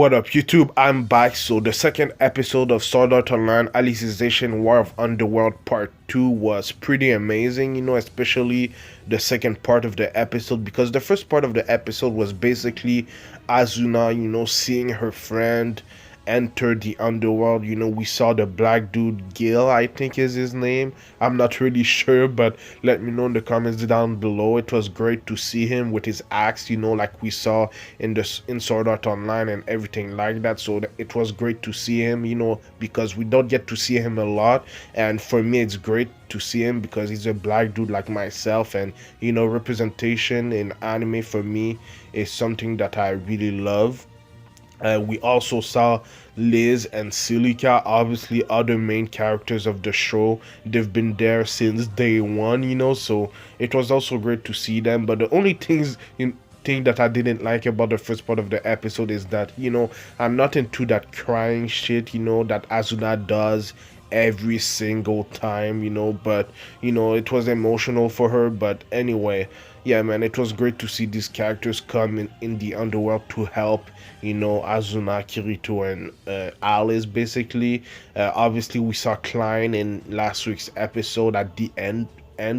What up, YouTube? I'm back. So, the second episode of Sword Art Online Alicization War of Underworld Part 2 was pretty amazing, especially the second part of the episode, because the first part of the episode was basically Azuna, seeing her friend enter the underworld. We saw the black dude, Gil, I think is his name. I'm not really sure, but let me know in the comments down below. It was great to see him with his axe, like we saw in Sword Art Online and everything like that. So it was great to see him, because we don't get to see him a lot. And for me, it's great to see him because he's a black dude like myself, and representation in anime for me is something that I really love. We also saw Liz and Silica, obviously other main characters of the show. They've been there since day one, so it was also great to see them. But the only thing that I didn't like about the first part of the episode is that, I'm not into that crying shit, that Azuna does every single time, but it was emotional for her. But anyway, yeah, man, it was great to see these characters come in the underworld to help, Azuna, Kirito, and Alice, basically. Obviously, we saw Klein in last week's episode at the end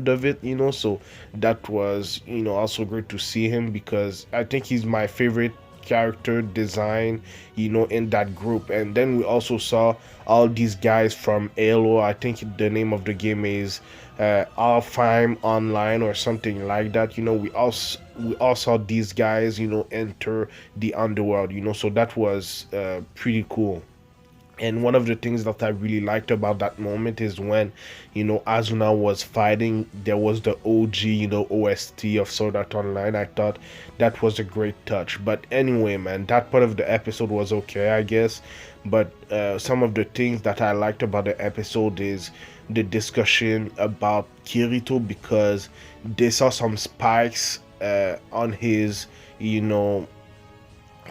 of it, so that was, also great to see him because I think he's my favorite character design, in that group. And then we also saw all these guys from Halo. I think the name of the game is Alfheim Online or something like that. We all saw these guys, enter the underworld. So that was pretty cool. And one of the things that I really liked about that moment is when, Azuna was fighting, there was the OG, OST of Sword Art Online. I thought that was a great touch. But anyway, man, that part of the episode was okay, I guess. But some of the things that I liked about the episode is the discussion about Kirito, because they saw some spikes on his,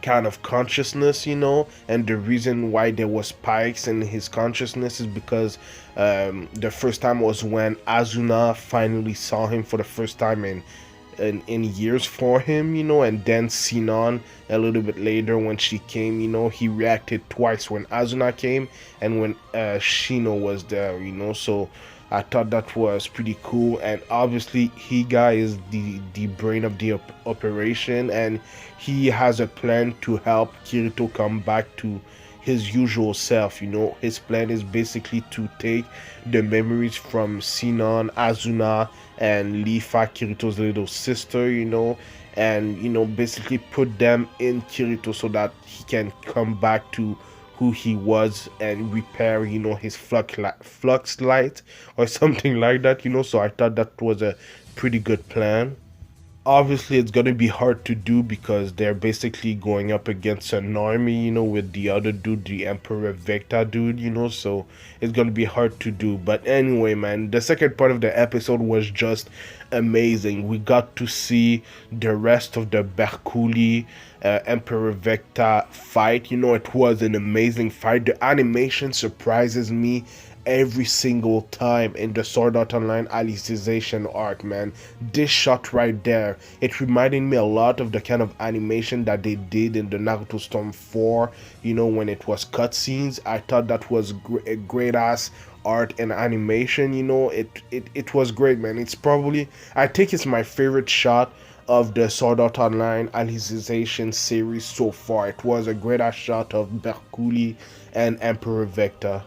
kind of consciousness, and the reason why there was spikes in his consciousness is because the first time was when Azuna finally saw him for the first time in years for him, and then Sinon a little bit later when she came, he reacted twice when Azuna came and when Shino was there, so I thought that was pretty cool. And obviously Higa is the brain of the operation, and he has a plan to help Kirito come back to his usual self. His plan is basically to take the memories from Sinon, Azuna, and Lifa, Kirito's little sister, and basically put them in Kirito so that he can come back to who he was and repair, his flux light or something like that, so I thought that was a pretty good plan. Obviously it's going to be hard to do because they're basically going up against an army, with the other dude, the Emperor Vecta dude, so it's going to be hard to do. But anyway, man, the second part of the episode was just amazing. We got to see the rest of the Bercouli Emperor Vecta fight. It was an amazing fight. The animation surprises me every single time in the Sword Art Online Alicization arc, man. This shot right there, it reminded me a lot of the kind of animation that they did in the Naruto Storm 4, when it was cutscenes. I thought that was a great ass art and animation. It was great, man. It's probably, I think it's my favorite shot of the Sword Art Online Alicization series so far. It was a great ass shot of Bercouli and Emperor Vecta.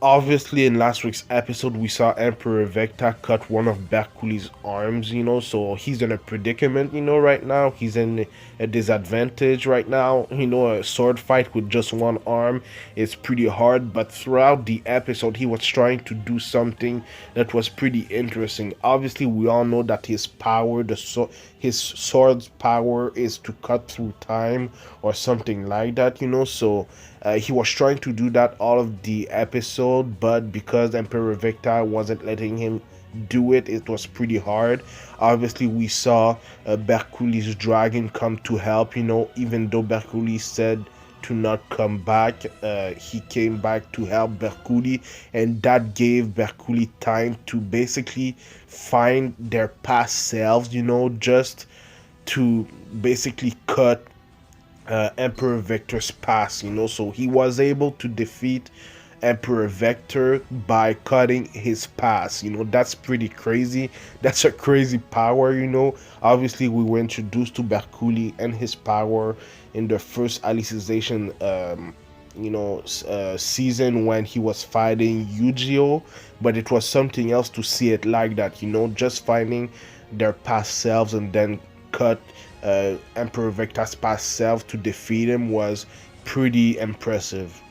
Obviously in last week's episode we saw Emperor Vecta cut one of Bercouli's arms, so he's in a predicament, right now. He's in a disadvantage right now. A sword fight with just one arm is pretty hard, but throughout the episode he was trying to do something that was pretty interesting. Obviously we all know that his power, his sword's power is to cut through time or something like that, so he was trying to do that all of the episode, but because Emperor Vecta wasn't letting him do it, it was pretty hard. Obviously we saw Bercouli's dragon come to help, even though Bercouli said to not come back, he came back to help Bercouli, and that gave Bercouli time to basically find their past selves, just to basically cut Emperor Vector's past, you know. So he was able to defeat Emperor Vector by cutting his past, you know. That's pretty crazy. That's a crazy power, you know. Obviously, we were introduced to Bercouli and his power in the first Alicization, season when he was fighting Yu-Gi-Oh, but it was something else to see it like that, you know, just finding their past selves and then cut Emperor Vector's past self to defeat him was pretty impressive.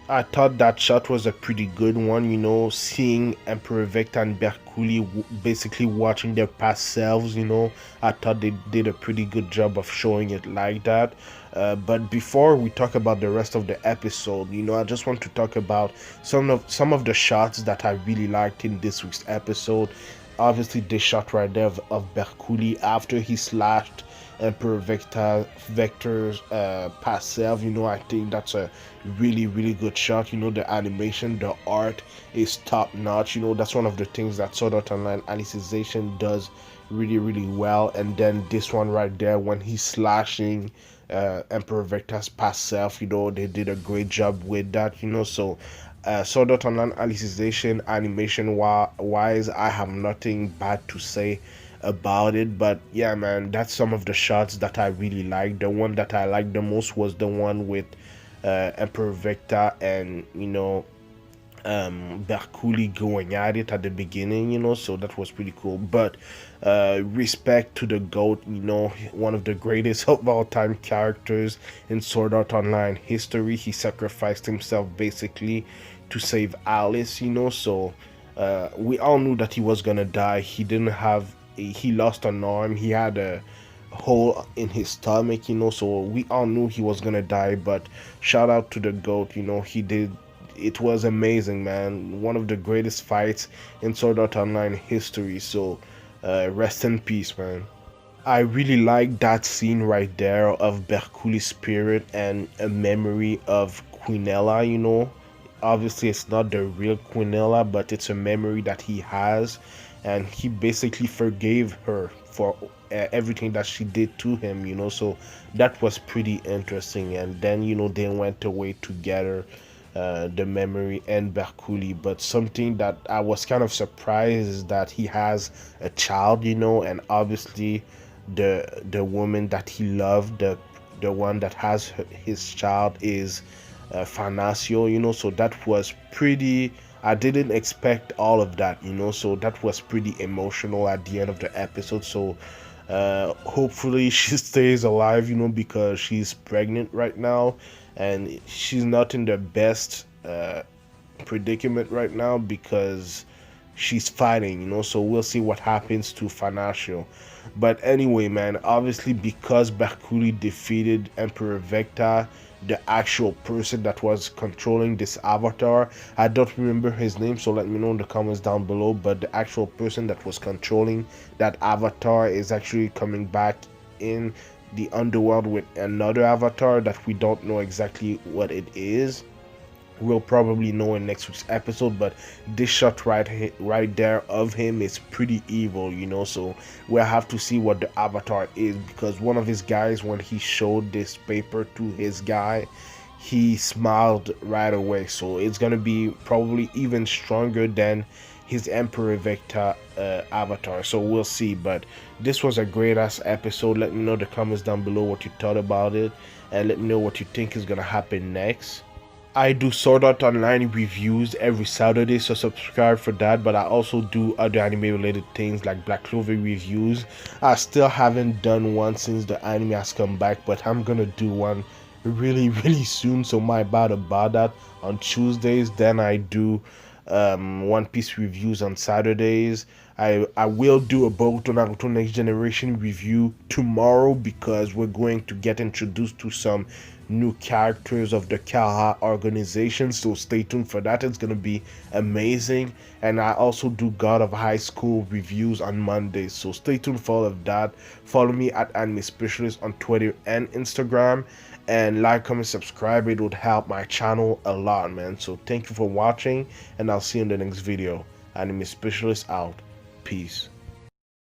I thought that shot was a pretty good one, you know, seeing Emperor Vecta and Bercouli basically watching their past selves, you know. I thought they did a pretty good job of showing it like that. But before we talk about the rest of the episode, you know, I just want to talk about some of the shots that I really liked in this week's episode. Obviously, this shot right there of Bercouli after he slashed Emperor Vector's past self, you know, I think that's a really good shot. You know, the animation, the art is top notch. You know, that's one of the things that Sword Art Online Alicization does really well. And then this one right there when he's slashing Emperor Vector's past self, you know, they did a great job with that, you know. So Sword Art Online Alicization animation wise, I have nothing bad to say about it. But yeah, man, that's some of the shots that I really liked. The one that I liked the most was the one with Emperor Vecta and, you know, Bercouli going at it at the beginning, you know. So that was pretty cool. But respect to the GOAT, you know, one of the greatest of all time characters in Sword Art Online history. He sacrificed himself basically to save Alice, you know. So we all knew that he was gonna die. He lost an arm, he had a hole in his stomach, you know. So we all knew he was gonna die. But shout out to the GOAT, you know. It was amazing, man. One of the greatest fights in Sword Art Online history. So rest in peace, man. I really like that scene right there of Bercouli's spirit and a memory of Quinella, you know. Obviously, it's not the real Quinella, but it's a memory that he has. And he basically forgave her for everything that she did to him, you know. So that was pretty interesting. And then, you know, they went away together, the memory and Bercouli. But something that I was kind of surprised is that he has a child, you know, and obviously the woman that he loved, the one that has his child is Fanasio, you know. So that was pretty. I didn't expect all of that, you know. So that was pretty emotional at the end of the episode. So hopefully she stays alive, you know, because she's pregnant right now and she's not in the best predicament right now because she's fighting, you know. So we'll see what happens to Fanasio. But anyway, man, obviously because Bercouli defeated Emperor Vecta, the actual person that was controlling this avatar, I don't remember his name, so let me know in the comments down below. But the actual person that was controlling that avatar is actually coming back in the underworld with another avatar that we don't know exactly what it is. We'll probably know in next week's episode, but this shot right there of him is pretty evil, you know. So we'll have to see what the avatar is, because one of his guys, when he showed this paper to his guy, he smiled right away. So it's gonna be probably even stronger than his Emperor Vecta avatar. So we'll see. But this was a great ass episode. Let me know in the comments down below what you thought about it, and let me know what you think is gonna happen next. I do Sword Art Online reviews every Saturday, so subscribe for that. But I also do other anime related things like Black Clover reviews. I still haven't done one since the anime has come back, but I'm gonna do one really soon. So my bad about that. On Tuesdays, then I do One Piece reviews on Saturdays. I will do a Boruto Naruto Next Generation review tomorrow because we're going to get introduced to some new characters of the Kaha organization, so stay tuned for that. It's gonna be amazing. And I also do God of High School reviews on Mondays, so stay tuned for all of that. Follow me at Anime Specialist on Twitter and Instagram, and like, comment, subscribe. It would help my channel a lot, man. So thank you for watching, and I'll see you in the next video. Anime Specialist out. Peace.